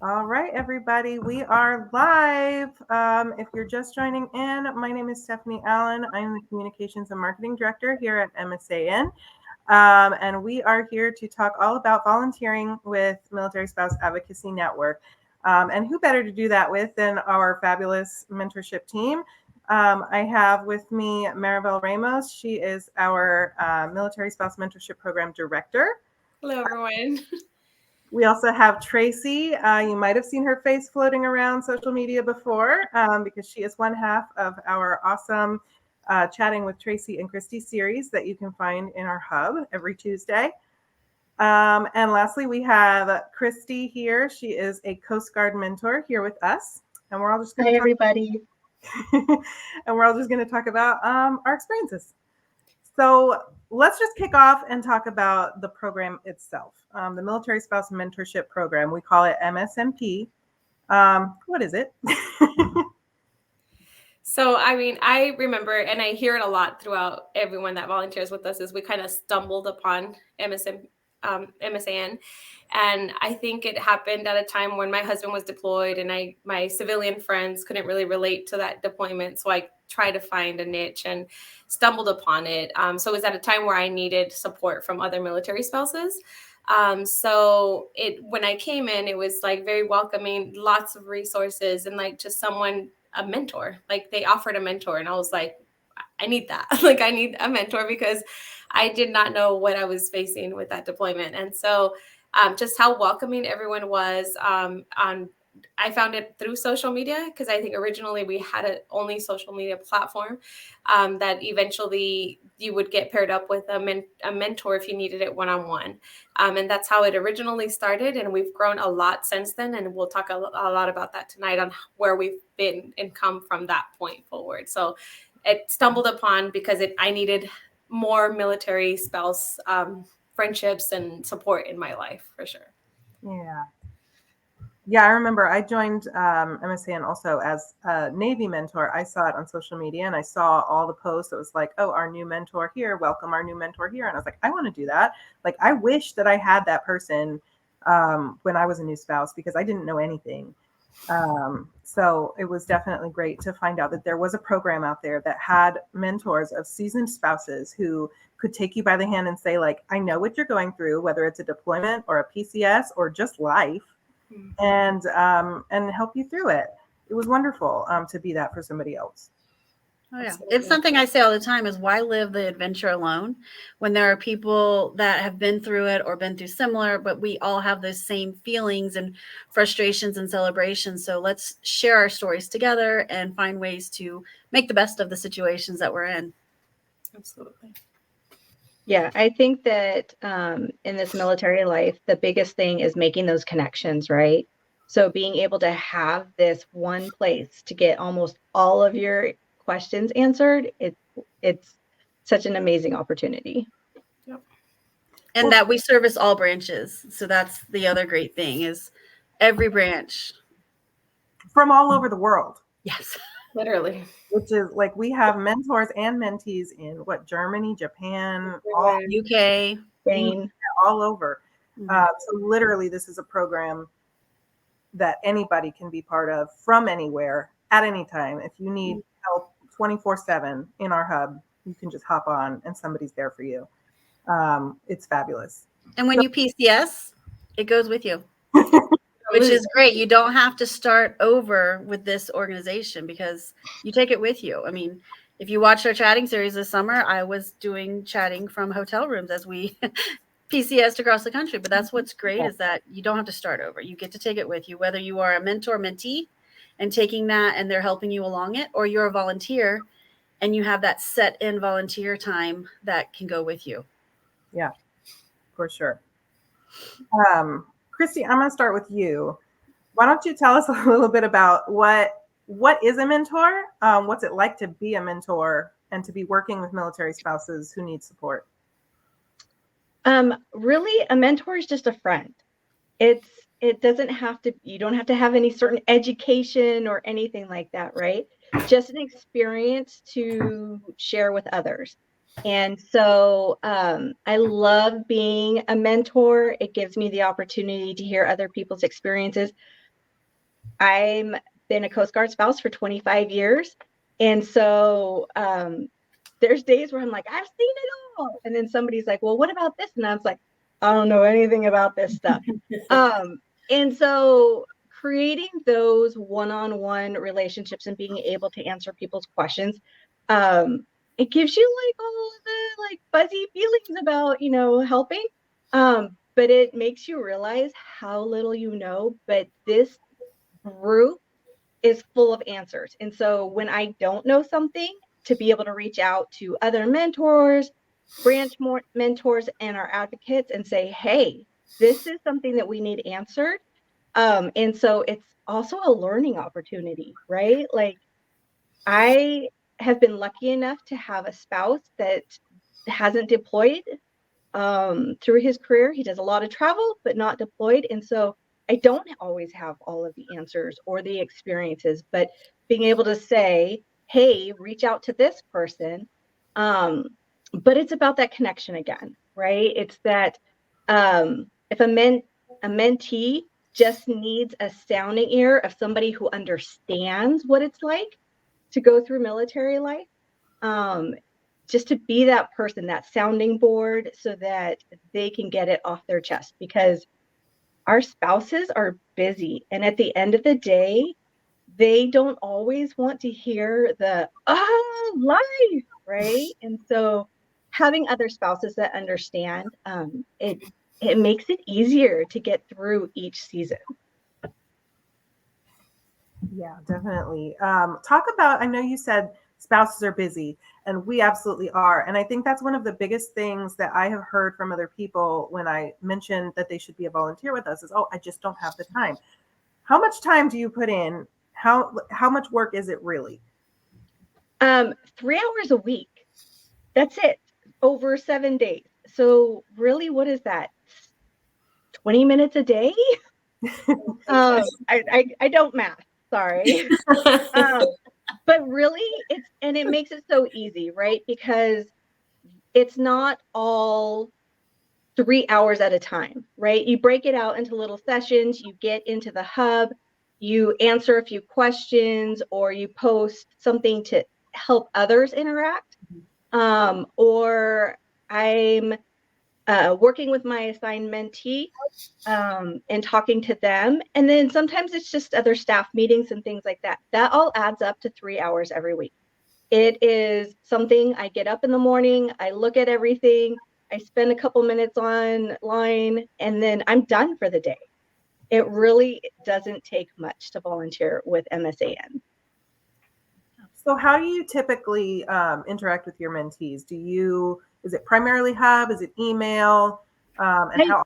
All right, everybody, we are live. If you're just joining in, my name is Stephanie Allen. I'm the Communications and Marketing Director here at MSAN. And we are here to talk all about volunteering with Military Spouse Advocacy Network. And who better to do that with than our fabulous mentorship team? I have with me Maribel Ramos. She is our Military Spouse Mentorship Program Director. Hello, everyone. We also have Tracy. You might have seen her face floating around social media before because she is one half of our awesome Chatting with Tracy and Christy series that you can find in our hub every Tuesday. And lastly, we have Christy here. She is a Coast Guard mentor here with us. And we're all just going to everybody. and we're all just going to talk about our experiences. So let's just kick off and talk about the program itself. The Military Spouse Mentorship Program, we call it MSNP. What is it? So, I remember, and I hear it a lot throughout everyone that volunteers with us, is we kind of stumbled upon MSAN. And I think it happened at a time when my husband was deployed and my civilian friends couldn't really relate to that deployment. So I tried to find a niche and stumbled upon it. So it was at a time where I needed support from other military spouses. So when I came in, it was like very welcoming, lots of resources, and like just a mentor. Like they offered a mentor, and I was like, I need that. Like I need a mentor because I did not know what I was facing with that deployment. And so just how welcoming everyone was I found it through social media, because I think originally we had an only social media platform that eventually you would get paired up with a mentor if you needed it one-on-one. And that's how it originally started. And we've grown a lot since then. And we'll talk a lot about that tonight on where we've been and come from that point forward. So it stumbled upon because I needed more military spouse friendships and support in my life, for sure. Yeah, I remember I joined MSAN also as a Navy mentor. I saw it on social media and I saw all the posts. It was like, oh, our new mentor here, welcome our new mentor here. And I was like, I want to do that. Like, I wish that I had that person when I was a new spouse because I didn't know anything. So it was definitely great to find out that there was a program out there that had mentors of seasoned spouses who could take you by the hand and say, like, I know what you're going through, whether it's a deployment or a PCS or just life, and help you through it. It was wonderful to be that for somebody else. Oh, yeah. It's something I say all the time is why live the adventure alone when there are people that have been through it or been through similar, but we all have those same feelings and frustrations and celebrations. So let's share our stories together and find ways to make the best of the situations that we're in. Absolutely. Yeah, I think that in this military life, the biggest thing is making those connections, right? So being able to have this one place to get almost all of your questions answered, it's such an amazing opportunity. Yep. And that we service all branches. So that's the other great thing is every branch. From all over the world. Yes. Literally. Which is like we have mentors and mentees in Germany, Japan, UK, Spain, all over. So literally this is a program that anybody can be part of from anywhere at any time. If you need help 24/7 in our hub, you can just hop on and somebody's there for you. It's fabulous. And when you PCS, it goes with you. Which is great. You don't have to start over with this organization because you take it with you. I mean, if you watch our chatting series this summer, I was doing chatting from hotel rooms as we PCS'd across the country. But that's what's great is that you don't have to start over. You get to take it with you, whether you are a mentor, mentee, and taking that and they're helping you along it, or you're a volunteer and you have that set in volunteer time that can go with you. Yeah, for sure. Christy, I'm going to start with you. Why don't you tell us a little bit about what is a mentor? What's it like to be a mentor and to be working with military spouses who need support? Really, a mentor is just a friend. It doesn't have to, you don't have to have any certain education or anything like that, right? Just an experience to share with others. And so I love being a mentor. It gives me the opportunity to hear other people's experiences, I'm been a Coast Guard spouse for 25 years. And so there's days where I'm like, I've seen it all. And then somebody's like, well, what about this? And I was like, I don't know anything about this stuff. And so creating those one-on-one relationships and being able to answer people's questions, it gives you like all of the like fuzzy feelings about, helping. But it makes you realize how little you know, but this group is full of answers. And so when I don't know something, to be able to reach out to other mentors, branch more mentors, and our advocates and say, hey, this is something that we need answered. And so it's also a learning opportunity, right? Like I have been lucky enough to have a spouse that hasn't deployed through his career. He does a lot of travel, but not deployed. And so I don't always have all of the answers or the experiences, but being able to say, hey, reach out to this person. But it's about that connection again, right? It's that if a mentee just needs a sounding ear of somebody who understands what it's like to go through military life, um, just to be that person, that sounding board, so that they can get it off their chest, because our spouses are busy. And at the end of the day, they don't always want to hear the, life, right? And so having other spouses that understand, it makes it easier to get through each season. Yeah, definitely. Talk about, I know you said spouses are busy, and we absolutely are. And I think that's one of the biggest things that I have heard from other people when I mentioned that they should be a volunteer with us is, oh, I just don't have the time. How much time do you put in? How much work is it really? 3 hours a week. That's it. Over 7 days. So really, what is that? 20 minutes a day? I don't math. Sorry. But really, it makes it so easy, right? Because it's not all 3 hours at a time, right? You break it out into little sessions, you get into the hub, you answer a few questions, or you post something to help others interact. Or I'm working with my assigned mentee and talking to them. And then sometimes it's just other staff meetings and things like that. That all adds up to 3 hours every week. It is something I get up in the morning, I look at everything, I spend a couple minutes online, and then I'm done for the day. It really doesn't take much to volunteer with MSAN. So how do you typically interact with your mentees? Is it primarily hub? Is it email? How?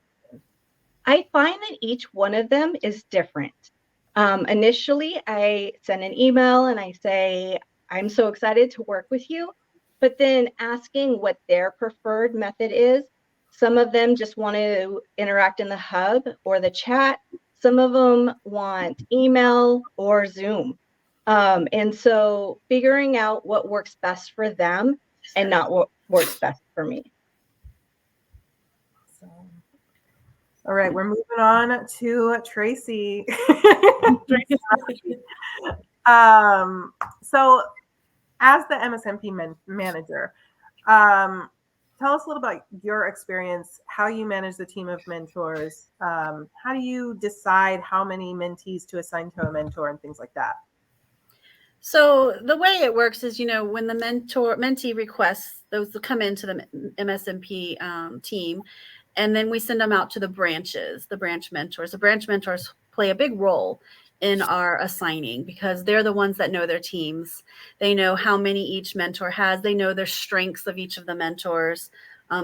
I find that each one of them is different. Initially, I send an email and I say, I'm so excited to work with you. But then asking what their preferred method is, some of them just want to interact in the hub or the chat. Some of them want email or Zoom. And so figuring out what works best for them and not what works best for me. All right, we're moving on to Tracy. So as the MSNP manager, tell us a little about your experience, how you manage the team of mentors. How do you decide how many mentees to assign to a mentor and things like that? So the way it works is, when the mentee requests, those will come into the MSNP team, and then we send them out to the branches, the branch mentors. The branch mentors play a big role in our assigning because they're the ones that know their teams. They know how many each mentor has. They know their strengths of each of the mentors.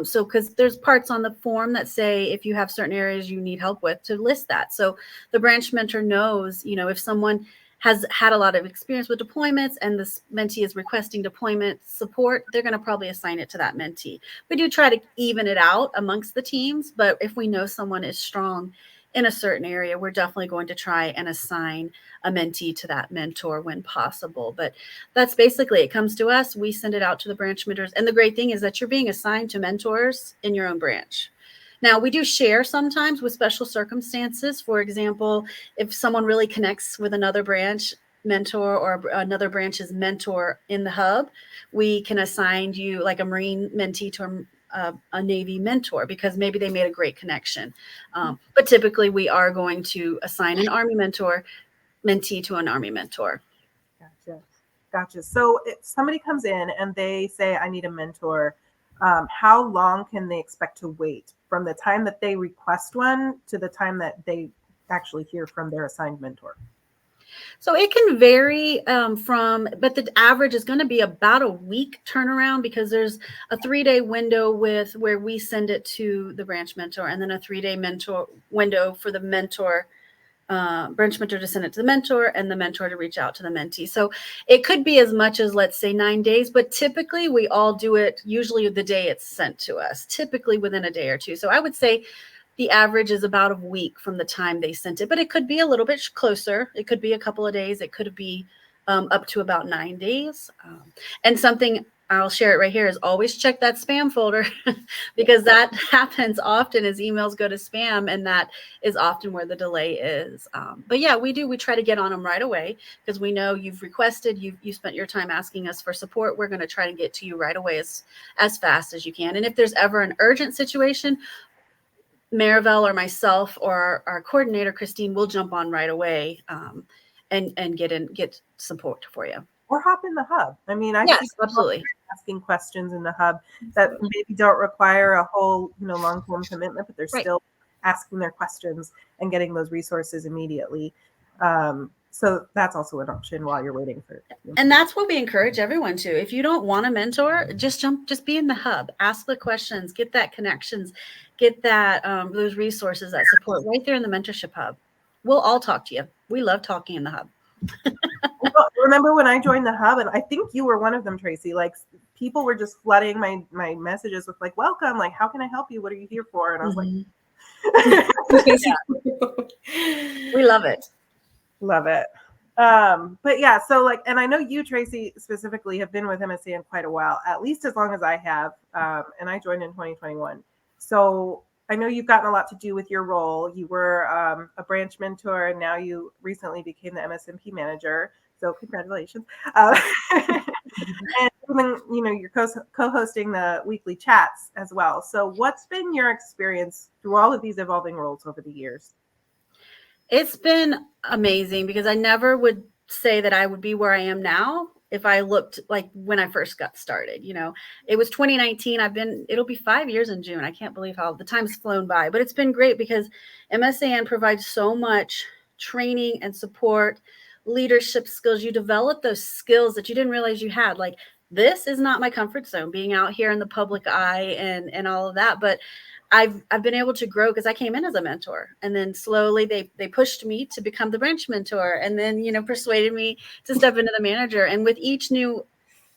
So because there's parts on the form that say if you have certain areas you need help with, to list that. So the branch mentor knows, if someone has had a lot of experience with deployments and this mentee is requesting deployment support, they're going to probably assign it to that mentee. We do try to even it out amongst the teams, but if we know someone is strong in a certain area, we're definitely going to try and assign a mentee to that mentor when possible. But that's basically, it comes to us, we send it out to the branch mentors. And the great thing is that you're being assigned to mentors in your own branch. Now, we do share sometimes with special circumstances. For example, if someone really connects with another branch mentor or another branch's mentor in the hub, we can assign you like a Marine mentee to a Navy mentor because maybe they made a great connection. But typically we are going to assign an Army mentee to an Army mentor. Gotcha. So if somebody comes in and they say, I need a mentor, how long can they expect to wait from the time that they request one to the time that they actually hear from their assigned mentor? So it can vary but the average is going to be about a week turnaround because there's a 3-day window where we send it to the branch mentor, and then a 3-day window for the branch mentor to send it to the mentor and the mentor to reach out to the mentee. So it could be as much as, let's say, 9 days, but typically we all do it usually the day it's sent to us, typically within a day or two. So I would say the average is about a week from the time they sent it, but it could be a little bit closer. It could be a couple of days. It could be up to about 9 days. And something I'll share it right here is always check that spam folder because that happens often as emails go to spam, and that is often where the delay is. But yeah, we try to get on them right away because we know you've requested, you spent your time asking us for support. We're going to try to get to you right away as fast as you can. And if there's ever an urgent situation, Marivelle or myself or our coordinator, Christine, will jump on right away and get support for you. Or hop in the hub. I mean, I see absolutely asking questions in the hub that maybe don't require a whole, long-term commitment, but they're still asking their questions and getting those resources immediately. So that's also an option while you're waiting for it. And that's what we encourage everyone to. If you don't want a mentor, just be in the hub, ask the questions, get that connections, get that those resources, that support right there in the mentorship hub. We'll all talk to you. We love talking in the hub. Well, remember when I joined the hub, and I think you were one of them, Tracy, like people were just flooding my messages with like, welcome, like, how can I help you? What are you here for? And I was like, we love it. Love it. But yeah, so like, and I know you, Tracy, specifically have been with MSAN quite a while, at least as long as I have. And I joined in 2021. So I know you've gotten a lot to do with your role. You were a branch mentor, and now you recently became the MSMP manager. So congratulations. And even, you're co-hosting the weekly chats as well. So what's been your experience through all of these evolving roles over the years? It's been amazing because I never would say that I would be where I am now if I looked like when I first got started. It was 2019. It'll be 5 years in June. I can't believe how the time's flown by, but it's been great because MSAN provides so much training and support, leadership skills. You develop those skills that you didn't realize you had. Like, this is not my comfort zone, being out here in the public eye and all of that. But I've been able to grow because I came in as a mentor, and then slowly they pushed me to become the branch mentor, and then persuaded me to step into the manager. And with each new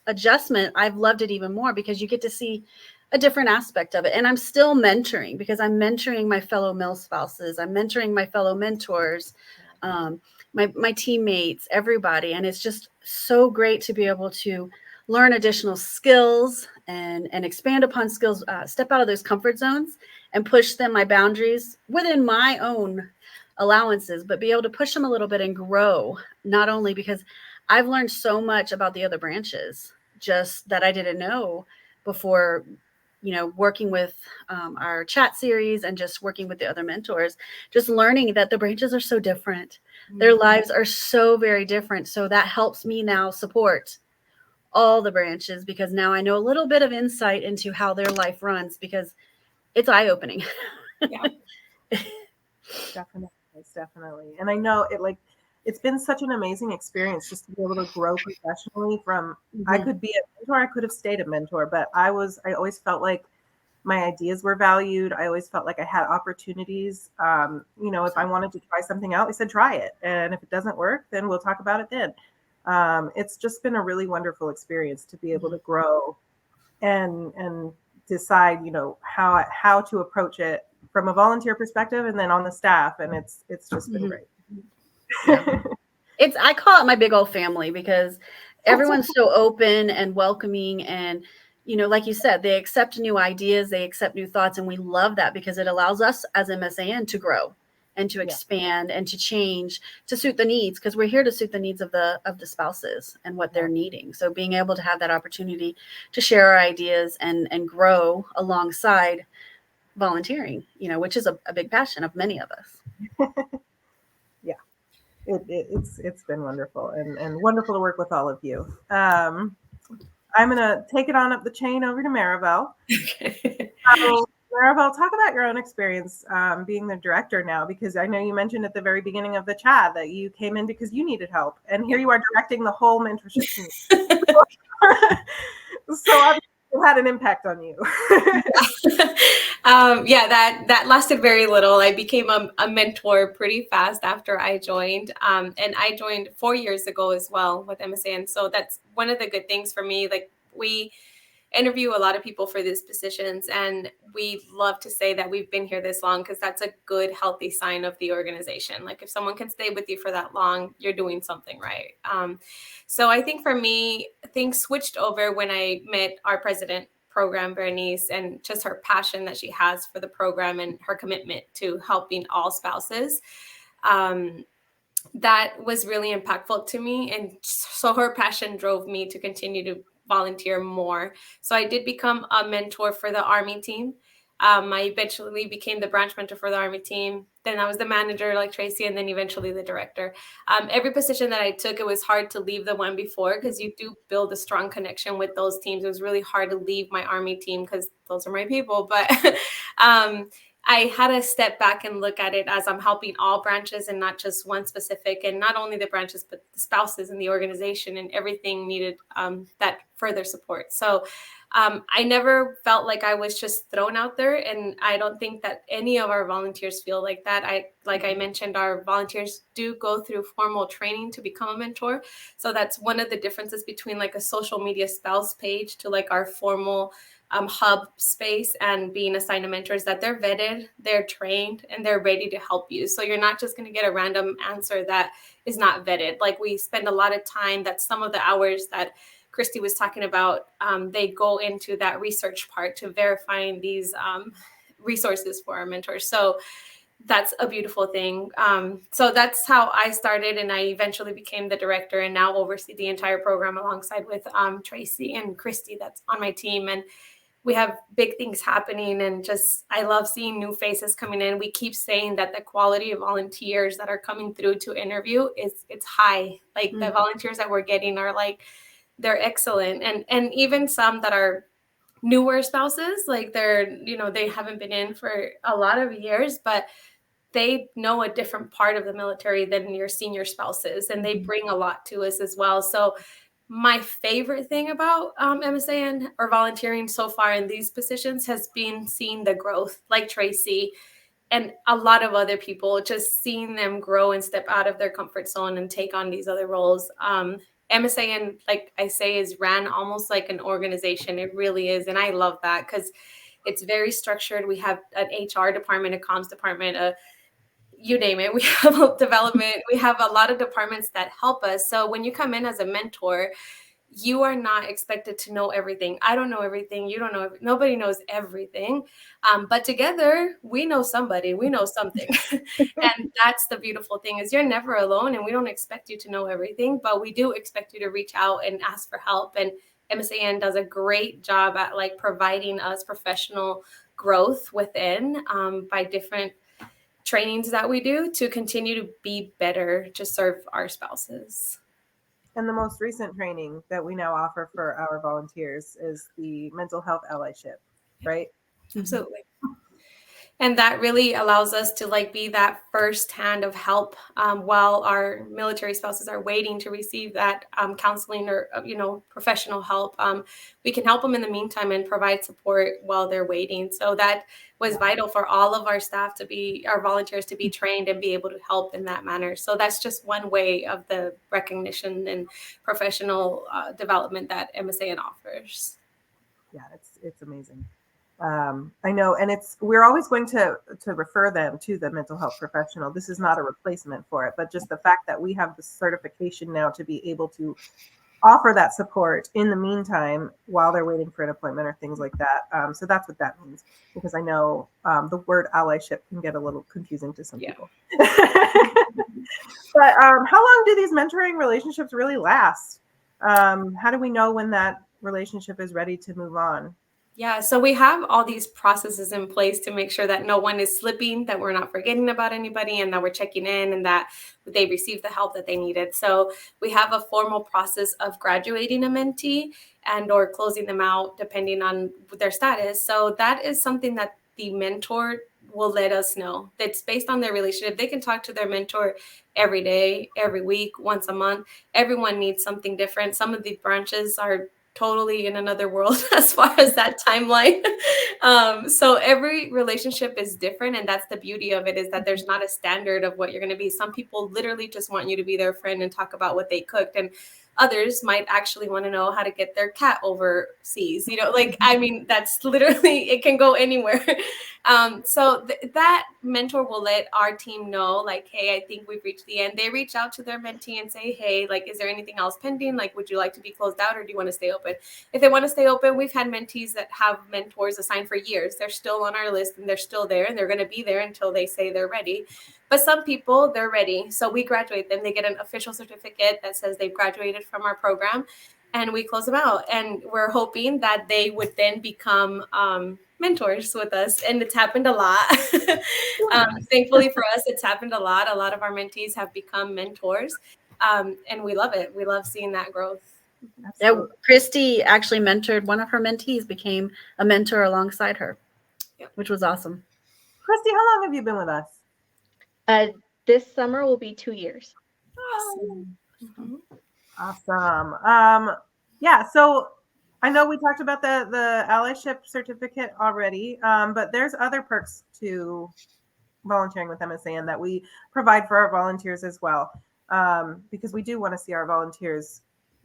adjustment, I've loved it even more because you get to see a different aspect of it. And I'm still mentoring because I'm mentoring my fellow mill spouses. I'm mentoring my fellow mentors, my teammates, everybody. And it's just so great to be able to learn additional skills and expand upon skills, step out of those comfort zones and push my boundaries within my own allowances, but be able to push them a little bit and grow, not only because I've learned so much about the other branches just that I didn't know before, working with our chat series and just working with the other mentors, just learning that the branches are so different. Their lives are so very different. So that helps me now support all the branches because now I know a little bit of insight into how their life runs because it's eye-opening. Yeah. Definitely. And I know it's been such an amazing experience just to be able to grow professionally from, I could be a mentor, I could have stayed a mentor, but I always felt like my ideas were valued. I always felt like I had opportunities. If I wanted to try something out, I said, try it. And if it doesnto work, then we'll talk about it then. It's just been a really wonderful experience to be able to grow and decide, how to approach it from a volunteer perspective and then on the staff. And it's just been great. I call it my big old family because everyone's so open and welcoming, and like you said, they accept new ideas, they accept new thoughts, and we love that because it allows us as MSAN to grow and to expand and to change to suit the needs, because we're here to suit the needs of the spouses and what they're needing. So being able to have that opportunity to share our ideas and grow alongside volunteering, which is a big passion of many of us. It's been wonderful and wonderful to work with all of you. I'm going to take it on up the chain over to Maribel. Okay. So, Maribel, talk about your own experience being the director now, because I know you mentioned at the very beginning of the chat that you came in because you needed help, and here you are directing the whole mentorship team. So obviously it had an impact on you. That lasted very little. I became a mentor pretty fast after I joined. And I joined 4 years ago as well with MSAN. So that's one of the good things for me. Like, we interview a lot of people for these positions, and we love to say that we've been here this long because that's a good, healthy sign of the organization. Like, if someone can stay with you for that long, you're doing something right. So I think for me, things switched over when I met our president program, Bernice, and just her passion that she has for the program and her commitment to helping all spouses. That was really impactful to me. And so her passion drove me to continue to volunteer more. So I did become a mentor for the Army team. I eventually became the branch mentor for the Army team. Then I was the manager like Tracy, and then eventually the director. Every position that I took, it was hard to leave the one before because you do build a strong connection with those teams. It was really hard to leave my Army team because those are my people. But I had to step back and look at it as I'm helping all branches and not just one specific, and not only the branches, but the spouses in the organization, and everything needed that further support. So I never felt like I was just thrown out there. And I don't think that any of our volunteers feel like that. Like I mentioned, our volunteers do go through formal training to become a mentor. So that's one of the differences between like a social media spouse page to like our formal hub space and being assigned a mentor, is that they're vetted, they're trained, and they're ready to help you. So you're not just going to get a random answer that is not vetted. Like, we spend a lot of time, that's some of the hours that Christy was talking about. They go into that research part to verifying these resources for our mentors. So that's a beautiful thing. So that's how I started, and I eventually became the director and now oversee the entire program alongside with Tracy and Christy that's on my team. And we have big things happening, and just, I love seeing new faces coming in. We keep saying that the quality of volunteers that are coming through to interview it's high. Like the volunteers that we're getting are like, they're excellent. And even some that are newer spouses, like they haven't been in for a lot of years, but they know a different part of the military than your senior spouses, and they bring a lot to us as well. So my favorite thing about MSAN or volunteering so far in these positions has been seeing the growth, like Tracy and a lot of other people, just seeing them grow and step out of their comfort zone and take on these other roles. MSAN, like I say, is ran almost like an organization. It really is. And I love that because it's very structured. We have an HR department, a comms department, you name it. We have a development. We have a lot of departments that help us. So when you come in as a mentor, you are not expected to know everything. I don't know everything. You don't know. Nobody knows everything. But together, we know somebody. We know something. And that's the beautiful thing, is you're never alone, and we don't expect you to know everything, but we do expect you to reach out and ask for help. And MSAN does a great job at like providing us professional growth within by different trainings that we do to continue to be better to serve our spouses. And the most recent training that we now offer for our volunteers is the mental health allyship, right? Absolutely. And that really allows us to like be that first hand of help while our military spouses are waiting to receive that counseling or, professional help. We can help them in the meantime and provide support while they're waiting. So that was vital for all of our staff our volunteers to be trained and be able to help in that manner. So that's just one way of the recognition and professional development that MSAN offers. Yeah, it's amazing. I know, and we're always going to refer them to the mental health professional. This is not a replacement for it, but just the fact that we have the certification now to be able to offer that support in the meantime while they're waiting for an appointment or things like that. So that's what that means, because I know the word allyship can get a little confusing to some people. But how long do these mentoring relationships really last? How do we know when that relationship is ready to move on? Yeah, so we have all these processes in place to make sure that no one is slipping, that we're not forgetting about anybody, and that we're checking in and that they received the help that they needed. So we have a formal process of graduating a mentee and or closing them out depending on their status. So that is something that the mentor will let us know. That's based on their relationship. They can talk to their mentor every day, every week, once a month. Everyone needs something different. Some of the branches are totally in another world as far as that timeline. So every relationship is different. And that's the beauty of it, is that there's not a standard of what you're going to be. Some people literally just want you to be their friend and talk about what they cooked. And others might actually want to know how to get their cat overseas. Like, I mean, that's literally, it can go anywhere. So that mentor will let our team know, like, hey, I think we've reached the end. They reach out to their mentee and say, hey, like, is there anything else pending? Like, would you like to be closed out, or do you want to stay open? If they want to stay open, we've had mentees that have mentors assigned for years. They're still on our list and they're still there, and they're going to be there until they say they're ready. But some people, they're ready. So we graduate them. They get an official certificate that says they've graduated from our program, and we close them out. And we're hoping that they would then become mentors with us. And it's happened a lot. Thankfully for us, it's happened a lot. A lot of our mentees have become mentors. And we love it. We love seeing that growth. Yeah, Christy actually mentored one of her mentees, became a mentor alongside her, which was awesome. Christy, how long have you been with us? This summer will be 2 years. Awesome. Awesome. Yeah, so I know we talked about the allyship certificate already, but there's other perks to volunteering with MSAN that we provide for our volunteers as well, because we do want to see our volunteers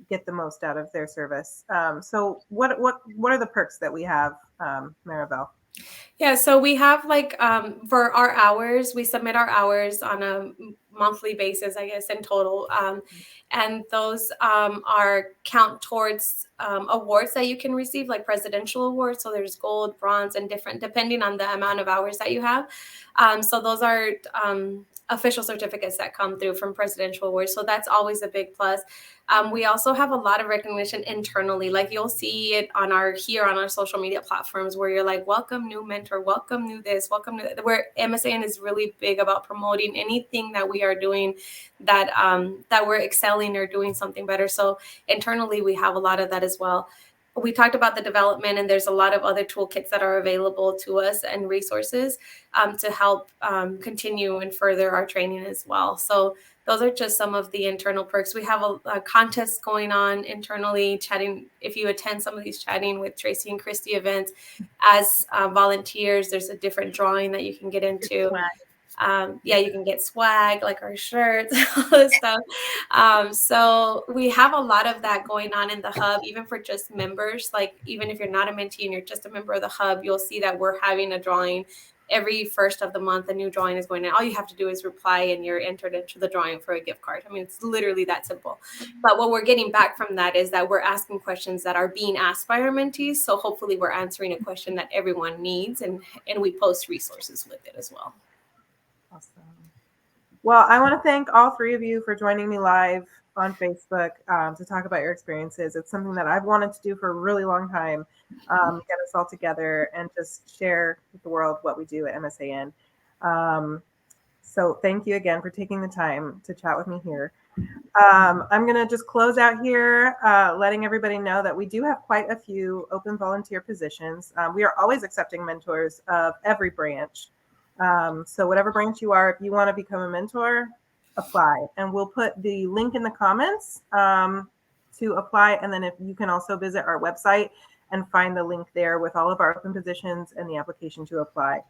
get the most out of their service. So what are the perks that we have, Maribel? Yeah, so we have like for our hours, we submit our hours on a monthly basis, I guess, in total. And those are count towards awards that you can receive, like presidential awards. So there's gold, bronze, and different depending on the amount of hours that you have. So those are official certificates that come through from presidential awards. So that's always a big plus. We also have a lot of recognition internally. Like you'll see it on our social media platforms where you're like, welcome new mentor, welcome new this, welcome new that. Where MSAN is really big about promoting anything that we are doing that we're excelling or doing something better. So internally, we have a lot of that as well. We talked about the development, and there's a lot of other toolkits that are available to us and resources to help continue and further our training as well. So those are just some of the internal perks. We have a contest going on internally, chatting. If you attend some of these chatting with Tracy and Christy events as volunteers, there's a different drawing that you can get into. You can get swag, like our shirts, all this stuff. So we have a lot of that going on in the hub, even for just members. Like even if you're not a mentee and you're just a member of the hub, you'll see that we're having a drawing every first of the month. A new drawing is going in. All you have to do is reply and you're entered into the drawing for a gift card. I mean, it's literally that simple. But what we're getting back from that is that we're asking questions that are being asked by our mentees. So hopefully we're answering a question that everyone needs, and we post resources with it as well. Awesome. Well, I want to thank all three of you for joining me live on Facebook to talk about your experiences. It's something that I've wanted to do for a really long time, get us all together and just share with the world what we do at MSAN. So thank you again for taking the time to chat with me here. I'm going to just close out here, letting everybody know that we do have quite a few open volunteer positions. We are always accepting mentors of every branch. So whatever branch you are, if you want to become a mentor, apply. And we'll put the link in the comments to apply. And then if you can also visit our website and find the link there with all of our open positions and the application to apply.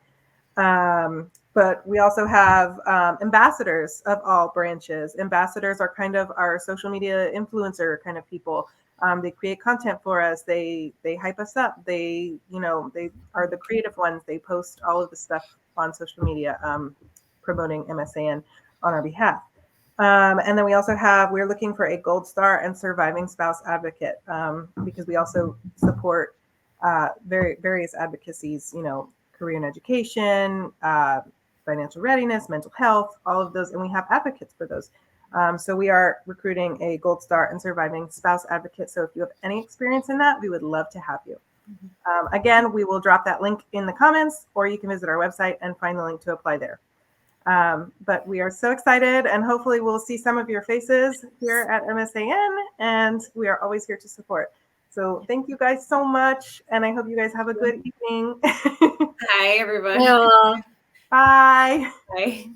But we also have ambassadors of all branches. Ambassadors are kind of our social media influencer kind of people. They create content for us. They hype us up. They are the creative ones. They post all of the stuff on social media promoting MSAN on our behalf. And then we also we're looking for a Gold Star and Surviving Spouse Advocate, because we also support various advocacies, career and education, financial readiness, mental health, all of those. And we have advocates for those. So we are recruiting a Gold Star and Surviving Spouse Advocate. So if you have any experience in that, we would love to have you. Again, we will drop that link in the comments, or you can visit our website and find the link to apply there. But we are so excited, and hopefully we'll see some of your faces here at MSAN, and we are always here to support. So thank you guys so much, and I hope you guys have a good evening. Hi, everyone. Yeah. Bye. Bye.